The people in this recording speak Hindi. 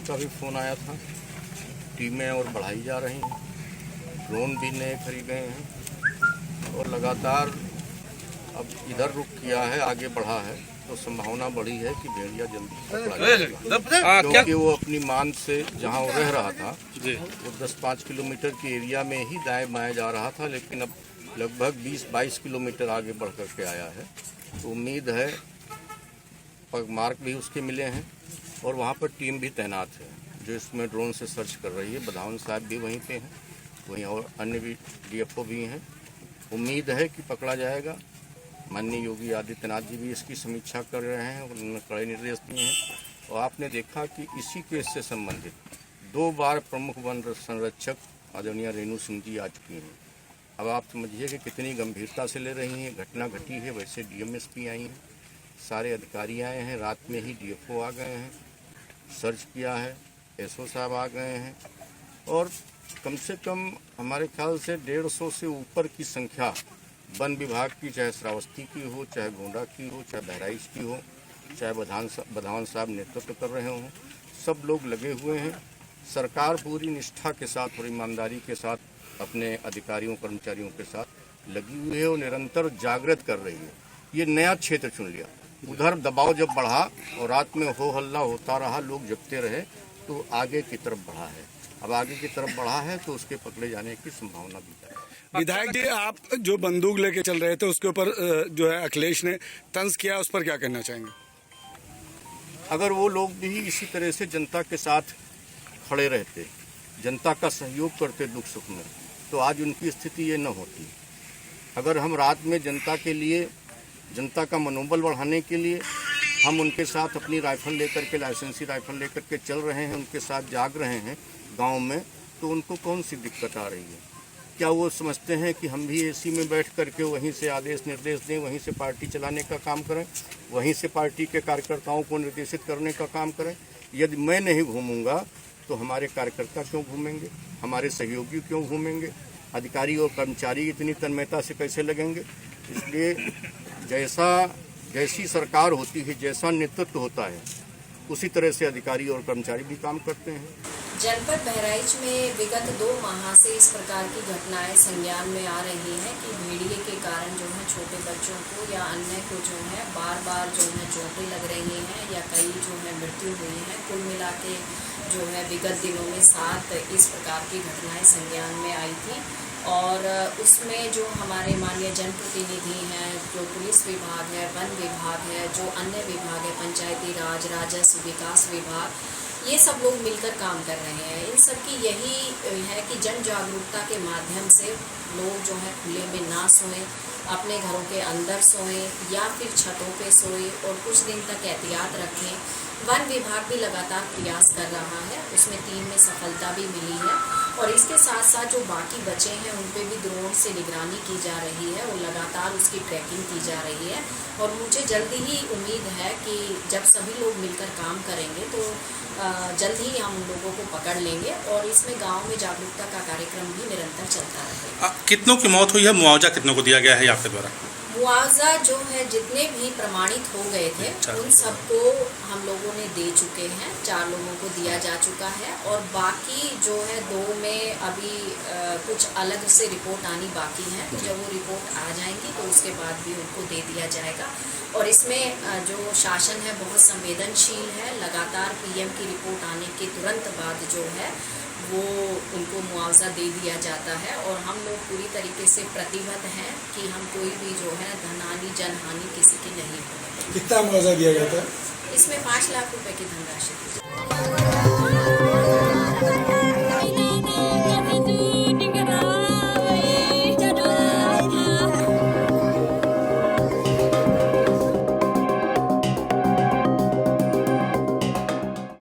का भी फ़ोन आया था। टीमें और बढ़ाई जा रही हैं, ड्रोन भी नए खरीदे हैं और लगातार अब इधर रुख किया है, आगे बढ़ा है, तो संभावना बढ़ी है कि भेड़िया जल्दी पकड़ा जाएगा। क्योंकि वो अपनी मान से जहाँ वो रह रहा था वो 10-5 किलोमीटर के एरिया में ही दाएं बाएं जा रहा था, लेकिन अब लगभग 20-22 किलोमीटर आगे बढ़ करके आया है। तो उम्मीद है, मार्क भी उसके मिले हैं और वहाँ पर टीम भी तैनात है जो इसमें ड्रोन से सर्च कर रही है। बधावन साहब भी वहीं पे हैं, वहीं और अन्य भी डीएफओ भी हैं। उम्मीद है कि पकड़ा जाएगा। माननीय योगी आदित्यनाथ जी भी इसकी समीक्षा कर रहे हैं और उन्होंने कड़े निर्देश दिए हैं। और आपने देखा कि इसी केस से संबंधित 2 बार प्रमुख वन संरक्षक आदरणीय रेणु सिंह जी आ चुकी हैं। अब आप समझिए कि कितनी गंभीरता से ले रही हैं। घटना घटी है, वैसे डीएमएसपी आई हैं, सारे अधिकारी आए हैं, रात में ही डीएफओ आ गए हैं, सर्च किया है, एसओ साहब आ गए हैं और कम से कम हमारे ख्याल से 150 से ऊपर की संख्या वन विभाग की, चाहे श्रावस्ती की हो, चाहे गोंडा की हो, चाहे बहराइच की हो, चाहे बधावन साहब नेतृत्व कर रहे हों, सब लोग लगे हुए हैं। सरकार पूरी निष्ठा के साथ और ईमानदारी के साथ अपने अधिकारियों कर्मचारियों के साथ लगी हुई है और निरंतर जागृत कर रही है। ये नया क्षेत्र चुन लिया। उधर दबाव जब बढ़ा और रात में हो हल्ला होता रहा, लोग जगते रहे, तो आगे की तरफ बढ़ा है। अब आगे की तरफ बढ़ा है तो उसके पकड़े जाने की संभावना भी है। विधायक जी, आप जो बंदूक लेके चल रहे थे उसके ऊपर जो है अखिलेश ने तंज किया, उस पर क्या कहना चाहेंगे? अगर वो लोग भी इसी तरह से जनता के साथ खड़े रहते, जनता का सहयोग करते दुख सुख में, तो आज उनकी स्थिति ये न होती। अगर हम रात में जनता के लिए, जनता का मनोबल बढ़ाने के लिए हम उनके साथ अपनी राइफल लेकर के, लाइसेंसी राइफल लेकर के चल रहे हैं, उनके साथ जाग रहे हैं गांव में, तो उनको कौन सी दिक्कत आ रही है? क्या वो समझते हैं कि हम भी एसी में बैठ करके वहीं से आदेश निर्देश दें, वहीं से पार्टी चलाने का काम करें, वहीं से पार्टी के कार्यकर्ताओं को निर्देशित करने का काम करें? यदि मैं नहीं घूमूंगा तो हमारे कार्यकर्ता क्यों घूमेंगे, हमारे सहयोगी क्यों घूमेंगे, अधिकारी और कर्मचारी इतनी तन्मयता से कैसे लगेंगे? इसलिए जैसी सरकार होती है, जैसा नेतृत्व होता है, उसी तरह से अधिकारी और कर्मचारी भी काम करते हैं। जनपद बहराइच में विगत 2 माह से इस प्रकार की घटनाएं संज्ञान में आ रही हैं कि भेड़िए के कारण जो है छोटे बच्चों को या अन्य को जो है बार जो है चोटें लग रही हैं या कई जो है मृत्यु हुई है। कुल मिला के जो है विगत दिनों में 7 इस प्रकार की घटनाएं संज्ञान में आई थी और उसमें जो हमारे माननीय जनप्रतिनिधि हैं, जो पुलिस विभाग है, वन विभाग है, जो अन्य विभाग है, पंचायती राज, राजस्व, विकास विभाग, ये सब लोग मिलकर काम कर रहे हैं। इन सब की यही है कि जन जागरूकता के माध्यम से लोग जो है खुले में ना सोएं, अपने घरों के अंदर सोएं या फिर छतों पे सोएं और कुछ दिन तक एहतियात रखें। वन विभाग भी लगातार प्रयास कर रहा है, उसमें 3 में सफलता भी मिली है और इसके साथ साथ जो बाकी बचे हैं उन पे भी ड्रोन से निगरानी की जा रही है और लगातार उसकी ट्रैकिंग की जा रही है। और मुझे जल्दी ही उम्मीद है कि जब सभी लोग मिलकर काम करेंगे तो जल्द ही हम उन लोगों को पकड़ लेंगे और इसमें गांव में जागरूकता का कार्यक्रम भी निरंतर चलता रहेगा। कितनों की मौत हुई है, मुआवजा कितनों को दिया गया है आपके द्वारा? मुआवजा जो है जितने भी प्रमाणित हो गए थे उन सबको हम लोगों ने दे चुके हैं, 4 लोगों को दिया जा चुका है और बाकी जो है 2 में अभी कुछ अलग से रिपोर्ट आनी बाकी है। तो जब वो रिपोर्ट आ जाएंगी तो उसके बाद भी उनको दे दिया जाएगा। और इसमें जो शासन है बहुत संवेदनशील है, लगातार पीएम की रिपोर्ट आने के तुरंत बाद जो है वो उनको मुआवजा दे दिया जाता है और हम लोग पूरी तरीके से प्रतिबद्ध हैं कि हम कोई भी जो है धनहानि जनहानि किसी की नहीं होने देंगे। कितना मुआवजा दिया गया था? इसमें 5 लाख रुपए की धनराशि दी।